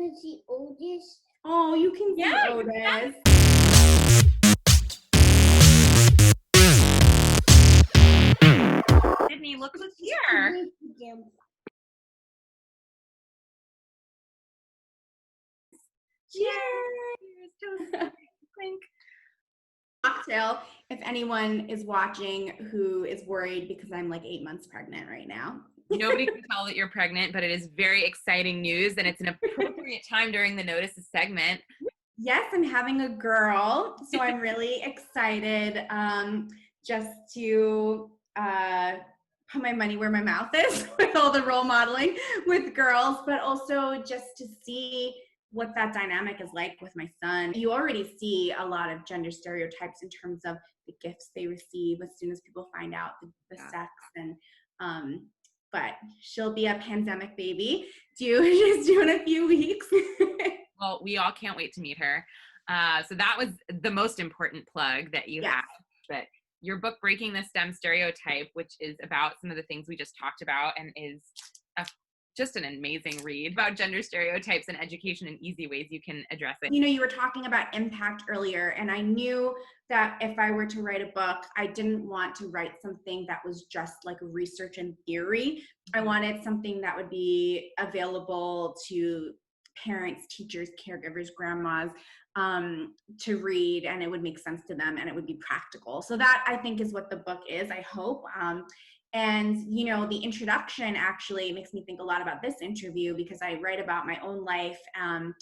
to see Otis? Oh, you can see Otis. Sydney, look who's here. Cheers. Clink. Cocktail, if anyone is watching who is worried because I'm like 8 months pregnant right now. Nobody can tell that you're pregnant, but it is very exciting news, and it's an appropriate time during the Notices segment. Yes, I'm having a girl, so I'm really excited just to put my money where my mouth is with all the role modeling with girls, but also just to see what that dynamic is like with my son. You already see a lot of gender stereotypes in terms of the gifts they receive as soon as people find out the sex, and but she'll be a pandemic baby just due in a few weeks. Well, we all can't wait to meet her. So that was the most important plug that you have. But your book, Breaking the STEM Stereotype, which is about some of the things we just talked about and is just an amazing read about gender stereotypes and education and easy ways you can address it. You know, you were talking about impact earlier, and I knew that if I were to write a book, I didn't want to write something that was just like research and theory. I wanted something that would be available to parents, teachers, caregivers, grandmas, to read, and it would make sense to them and it would be practical. So that, I think, is what the book is, I hope. And, you know, the introduction actually makes me think a lot about this interview, because I write about my own life and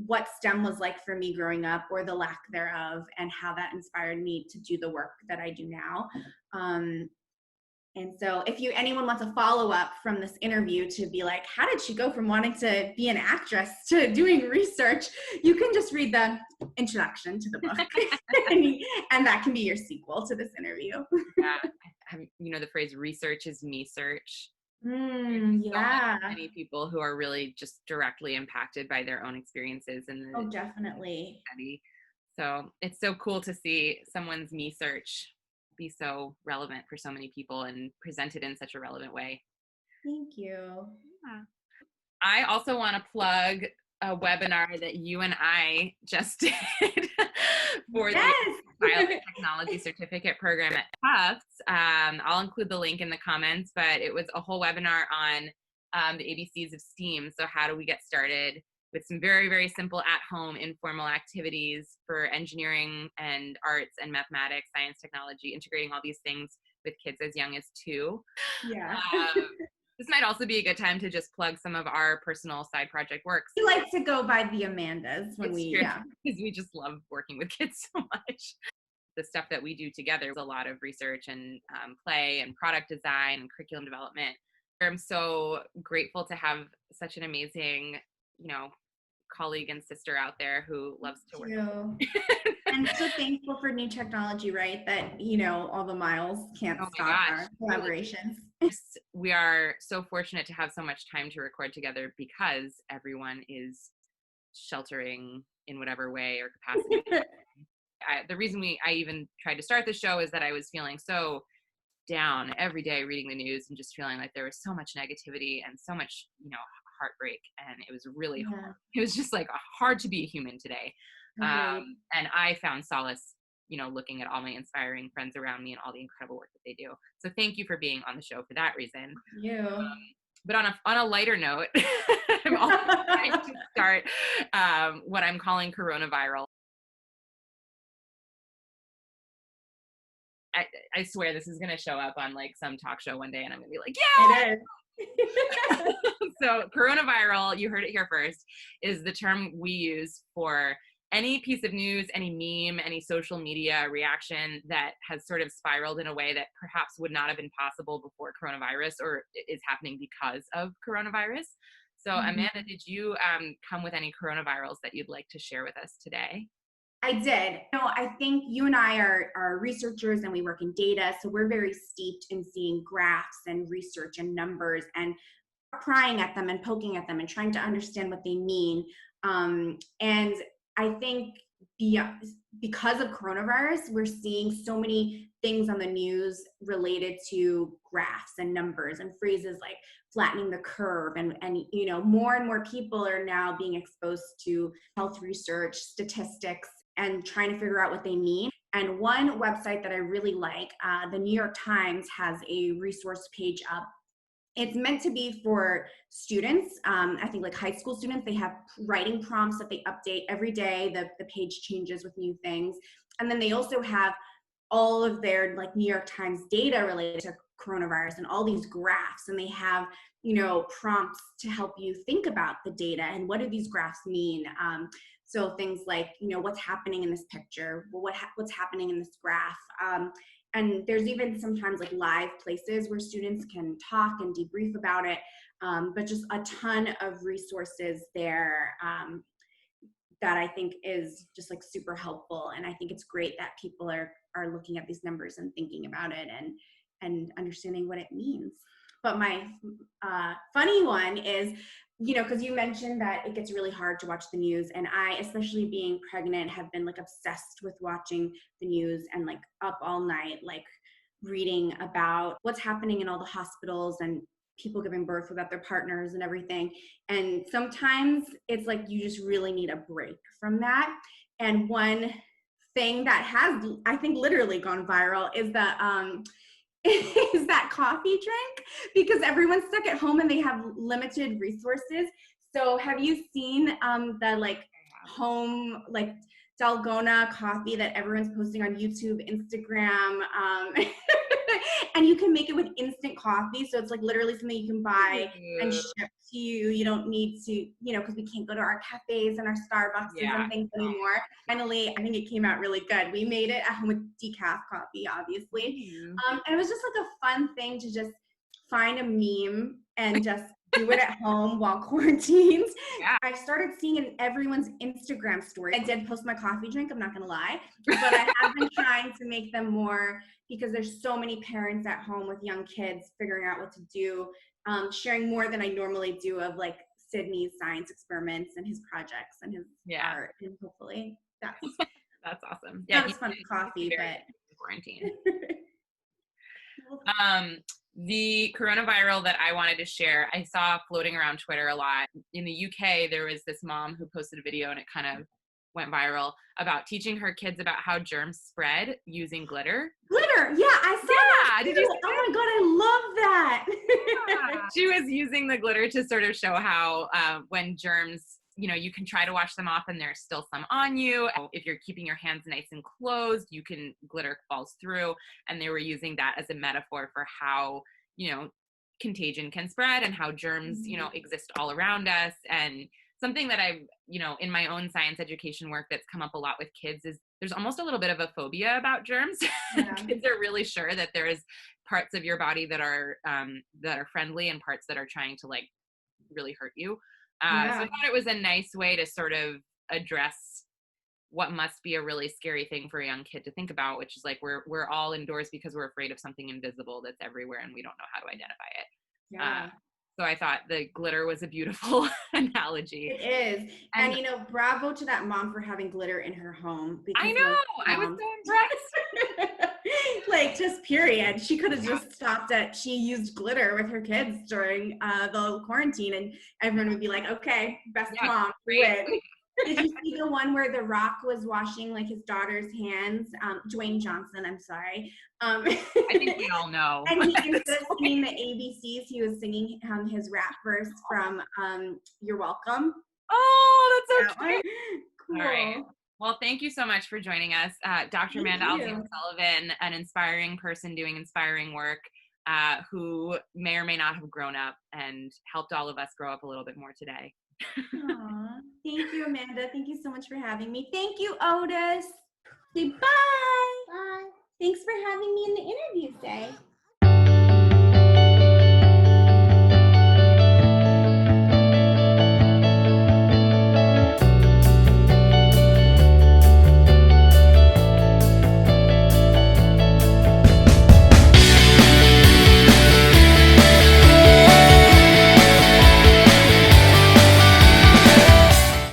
what STEM was like for me growing up, or the lack thereof, and how that inspired me to do the work that I do now. And so if anyone wants a follow-up from this interview to be like, how did she go from wanting to be an actress to doing research, you can just read the introduction to the book. and that can be your sequel to this interview. Yeah, you know the phrase "research is me search." Yeah. So many people who are really just directly impacted by their own experiences in the definitely study. So it's so cool to see someone's me search be so relevant for so many people and presented in such a relevant way. Thank you. Yeah. I also want to plug a webinar that you and I just did for the Biotechnology Certificate Program at Tufts. I'll include the link in the comments, but it was a whole webinar on the ABCs of STEAM. So how do we get started with some very, very simple at-home informal activities for engineering and arts and mathematics, science, technology, integrating all these things with kids as young as 2. Yeah. This might also be a good time to just plug some of our personal side project works. We like to go by the Amandas when because we just love working with kids so much. The stuff that we do together is a lot of research and play and product design and curriculum development. I'm so grateful to have such an amazing, colleague and sister out there who loves to work. And so thankful for new technology, right? That, all the miles can't stop our collaborations. We are so fortunate to have so much time to record together because everyone is sheltering in whatever way or capacity. The reason I even tried to start the show is that I was feeling so down every day reading the news and just feeling like there was so much negativity and so much, heartbreak, and it was really hard. It was just like hard to be a human today. And I found solace, looking at all my inspiring friends around me and all the incredible work that they do. So thank you for being on the show for that reason. But on a lighter note, I'm also trying to start what I'm calling coronaviral. I swear this is going to show up on like some talk show one day and I'm going to be like, yeah, it is. So coronaviral, you heard it here first, is the term we use for any piece of news, any meme, any social media reaction that has sort of spiraled in a way that perhaps would not have been possible before coronavirus or is happening because of coronavirus. So Amanda, did you come with any coronavirals that you'd like to share with us today? I did. I think you and I are researchers and we work in data, so we're very steeped in seeing graphs and research and numbers and prying at them and poking at them and trying to understand what they mean. And I think because of coronavirus, we're seeing so many things on the news related to graphs and numbers and phrases like flattening the curve. And you know, more and more people are now being exposed to health research, statistics, and trying to figure out what they mean. And one website that I really like, the New York Times has a resource page up. It's meant to be for students. I think like high school students, they have writing prompts that they update every day. The page changes with new things. And then they also have all of their like New York Times data related to coronavirus and all these graphs. And they have, you know, prompts to help you think about the data and what do these graphs mean. So things like, you know, what's happening in this picture? Well, what's happening in this graph? And there's even sometimes like live places where students can talk and debrief about it, but just a ton of resources there that I think is just like super helpful. And I think it's great that people are looking at these numbers and thinking about it and understanding what it means. But my funny one is, you know, because you mentioned that it gets really hard to watch the news, and I, especially being pregnant, have been like obsessed with watching the news and like up all night, like reading about what's happening in all the hospitals and people giving birth without their partners and everything. And sometimes it's like you just really need a break from that. And one thing that has, I think, literally gone viral is is that coffee drink, because everyone's stuck at home and they have limited resources. So have you seen the like home like Dalgona coffee that everyone's posting on YouTube, Instagram, and you can make it with instant coffee. So it's like literally something you can buy and ship to you. You don't need to, you know, because we can't go to our cafes and our Starbucks and things anymore. Finally, I think it came out really good. We made it at home with decaf coffee, obviously. And it was just like a fun thing to just find a meme and just do it at home while quarantined. I started seeing it in everyone's Instagram story. I did post my coffee drink, I'm not gonna lie, but I have been trying to make them more, because there's so many parents at home with young kids figuring out what to do, sharing more than I normally do of like Sydney's science experiments and his projects and his art, and hopefully that's awesome. Not as fun as coffee, but quarantine. The coronavirus that I wanted to share, I saw floating around Twitter a lot. In the UK, there was this mom who posted a video, and it kind of went viral, about teaching her kids about how germs spread using glitter. Glitter, yeah, I saw that. Did you see Oh my God, I love that. She was using the glitter to sort of show how when germs, you know, you can try to wash them off and there's still some on you. If you're keeping your hands nice and closed, glitter falls through. And they were using that as a metaphor for how, you know, contagion can spread and how germs, you know, exist all around us. And something that I've, you know, in my own science education work that's come up a lot with kids is there's almost a little bit of a phobia about germs. Kids are really sure that there is parts of your body that are friendly and parts that are trying to like really hurt you. So I thought it was a nice way to sort of address what must be a really scary thing for a young kid to think about, which is like we're all indoors because we're afraid of something invisible that's everywhere and we don't know how to identify it. So I thought the glitter was a beautiful analogy. It is. And you know, bravo to that mom for having glitter in her home. I know. I was so impressed. Like, just period. She could have just stopped at, she used glitter with her kids during the quarantine, and everyone would be like, okay, best mom. Great. Did you see the one where The Rock was washing like his daughter's hands? Dwayne Johnson, I'm sorry. I think we all know. And he, instead of singing the ABCs, he was singing his rap verse from You're Welcome. Oh, that's so cute. Cool. All right. Well, thank you so much for joining us. Dr. Amanda Sullivan, an inspiring person doing inspiring work, who may or may not have grown up and helped all of us grow up a little bit more today. Aww. Thank you, Amanda. Thank you so much for having me. Thank you, Otis. Say bye. Bye. Thanks for having me in the interview today.